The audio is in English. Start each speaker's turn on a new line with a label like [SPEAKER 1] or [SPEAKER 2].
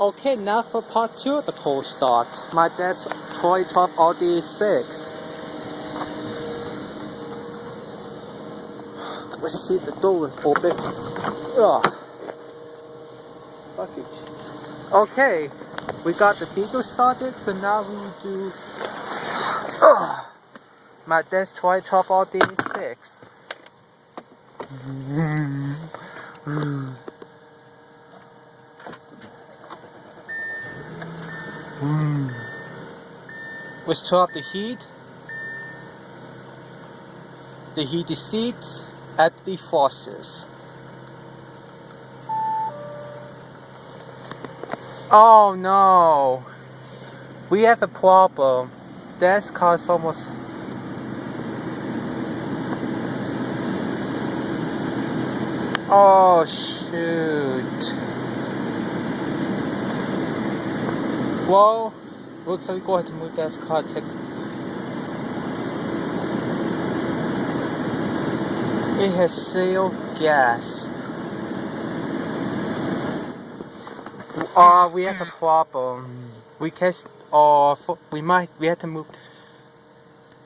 [SPEAKER 1] Okay, now for part 2 of the cold start. My dad's 2012 Audi A6. Let's see the door open. Ugh. Fuck it. Okay, we got the vehicle started, so now we do my dad's 2012 Audi A6. Let's turn off the heated seats, add the defrosters. Oh no, we have a problem. Dad's car's almost. Oh shoot. Well, looks like we go ahead and move Dad's car. It has sailed gas. We have a problem. We have to move